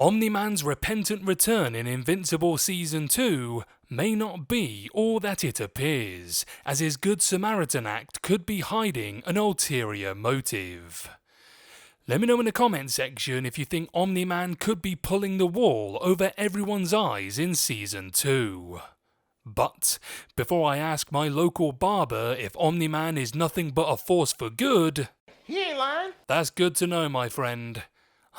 Omni-Man's repentant return in Invincible Season 2 may not be all that it appears, as his Good Samaritan act could be hiding an ulterior motive. Let me know in the comment section if you think Omni-Man could be pulling the wool over everyone's eyes in Season 2. But before I ask my local barber if Omni-Man is nothing but a force for good, He ain't lying. That's good to know, my friend.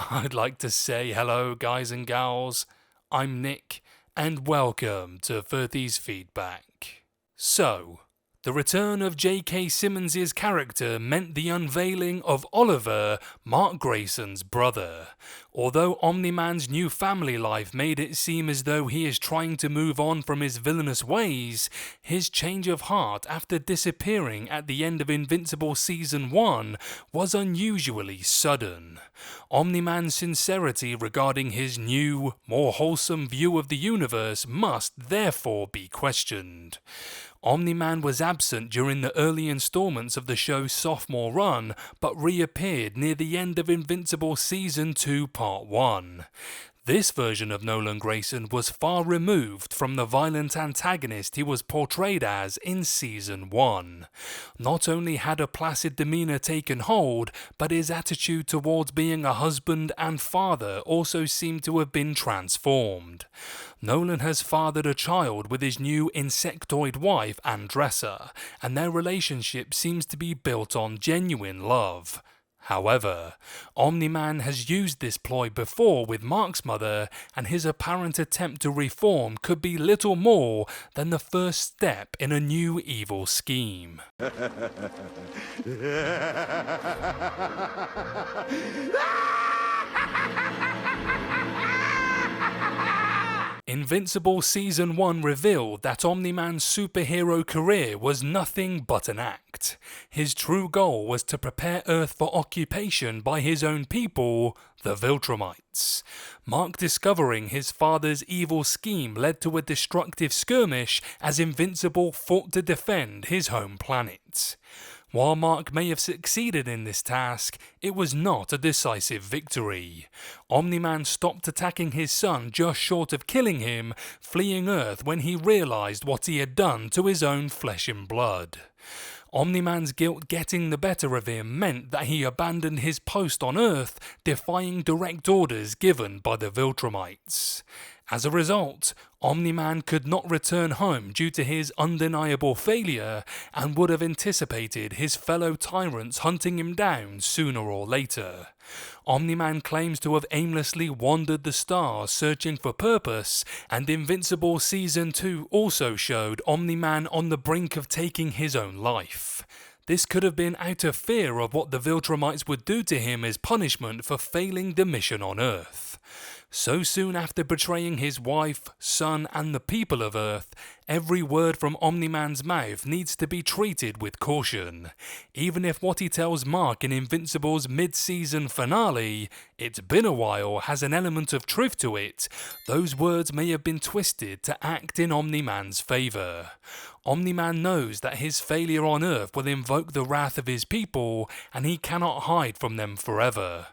I'd like to say hello, guys and gals. I'm Nick, and welcome to 30's Feedback. So, the return of J.K. Simmons' character meant the unveiling of Oliver, Mark Grayson's brother. Although Omni-Man's new family life made it seem as though he is trying to move on from his villainous ways, his change of heart after disappearing at the end of Invincible Season 1 was unusually sudden. Omni-Man's sincerity regarding his new, more wholesome view of the universe must therefore be questioned. Omni-Man was absent during the early installments of the show's sophomore run, but reappeared near the end of Invincible Season 2 Part 1. This version of Nolan Grayson was far removed from the violent antagonist he was portrayed as in Season 1. Not only had a placid demeanour taken hold, but his attitude towards being a husband and father also seemed to have been transformed. Nolan has fathered a child with his new insectoid wife Andressa, and their relationship seems to be built on genuine love. However, Omni-Man has used this ploy before with Mark's mother, and his apparent attempt to reform could be little more than the first step in a new evil scheme. Invincible Season 1 revealed that Omni-Man's superhero career was nothing but an act. His true goal was to prepare Earth for occupation by his own people, the Viltrumites. Mark discovering his father's evil scheme led to a destructive skirmish as Invincible fought to defend his home planet. While Mark may have succeeded in this task, it was not a decisive victory. Omni-Man stopped attacking his son just short of killing him, fleeing Earth when he realized what he had done to his own flesh and blood. Omni-Man's guilt getting the better of him meant that he abandoned his post on Earth, defying direct orders given by the Viltrumites. As a result, Omni-Man could not return home due to his undeniable failure, and would have anticipated his fellow tyrants hunting him down sooner or later. Omni-Man claims to have aimlessly wandered the stars searching for purpose, and Invincible Season 2 also showed Omni-Man on the brink of taking his own life. This could have been out of fear of what the Viltrumites would do to him as punishment for failing the mission on Earth. So soon after betraying his wife, son, and the people of Earth, every word from Omni-Man's mouth needs to be treated with caution. Even if what he tells Mark in Invincible's mid-season finale, "It's been a while," has an element of truth to it, those words may have been twisted to act in Omni-Man's favour. Omni-Man knows that his failure on Earth will invoke the wrath of his people, and he cannot hide from them forever.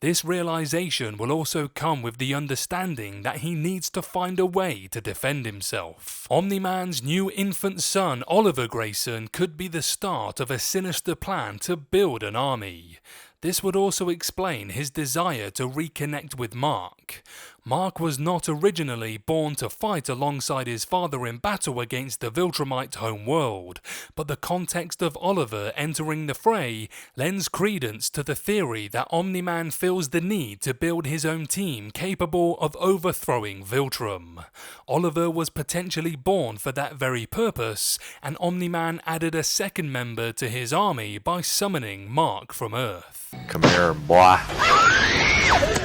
This realization will also come with the understanding that he needs to find a way to defend himself. Omni-Man's new infant son, Oliver Grayson, could be the start of a sinister plan to build an army. This would also explain his desire to reconnect with Mark. Mark was not originally born to fight alongside his father in battle against the Viltrumite home world, but the context of Oliver entering the fray lends credence to the theory that Omni-Man feels the need to build his own team capable of overthrowing Viltrum. Oliver was potentially born for that very purpose, and Omni-Man added a second member to his army by summoning Mark from Earth. Come here, boy.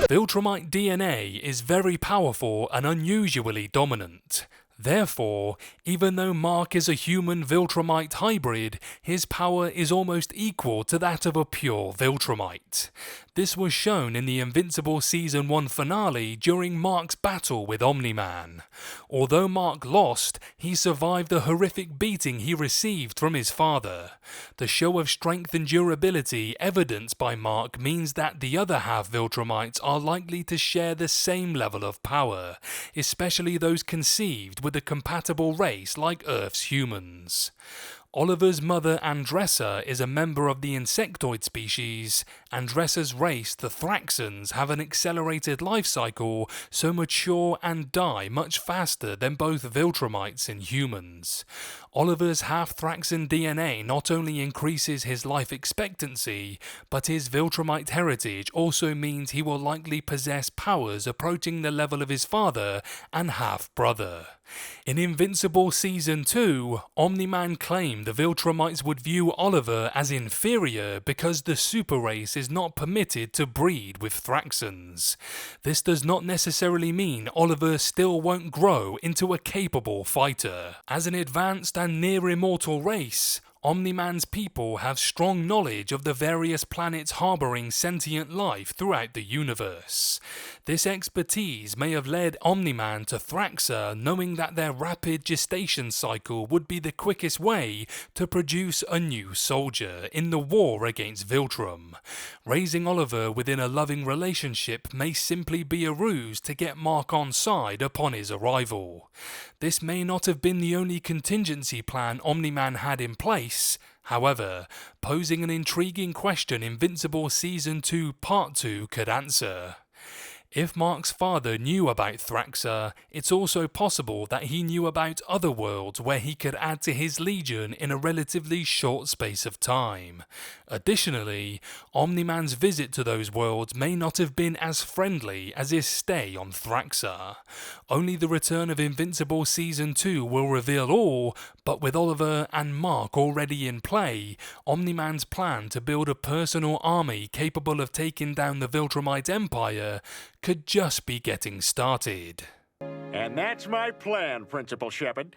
Viltrumite DNA is very powerful and unusually dominant. Therefore, even though Mark is a human Viltrumite hybrid, his power is almost equal to that of a pure Viltrumite. This was shown in the Invincible Season 1 finale during Mark's battle with OMNI-MAN. Although Mark lost, he survived the horrific beating he received from his father. The show of strength and durability evidenced by Mark means that the other half Viltrumites are likely to share the same level of power, especially those conceived with a compatible race like Earth's humans. Oliver's mother Andressa is a member of the insectoid species. Andressa's race, the Thraxans, have an accelerated life cycle, so mature and die much faster than both Viltrumites and humans. Oliver's half-Thraxan DNA not only increases his life expectancy, but his Viltrumite heritage also means he will likely possess powers approaching the level of his father and half-brother. In Invincible Season 2, OMNI-MAN claimed the Viltrumites would view Oliver as inferior because the super race is not permitted to breed with Thraxans. This does not necessarily mean Oliver still won't grow into a capable fighter. As an advanced and near-immortal race, OMNI-MAN's people have strong knowledge of the various planets harboring sentient life throughout the universe. This expertise may have led OMNI-MAN to Thraxa knowing that their rapid gestation cycle would be the quickest way to produce a new soldier in the war against Viltrum. Raising Oliver within a loving relationship may simply be a ruse to get Mark on side upon his arrival. This may not have been the only contingency plan OMNI-MAN had in place, however, posing an intriguing question Invincible Season 2 Part 2 could answer. If Mark's father knew about Thraxa, it's also possible that he knew about other worlds where he could add to his legion in a relatively short space of time. Additionally, OMNI-MAN's visit to those worlds may not have been as friendly as his stay on Thraxa. Only the return of Invincible Season 2 will reveal all, but with Oliver and Mark already in play, OMNI-MAN's plan to build a personal army capable of taking down the Viltrumite Empire could just be getting started. And that's my plan, Principal Shepard.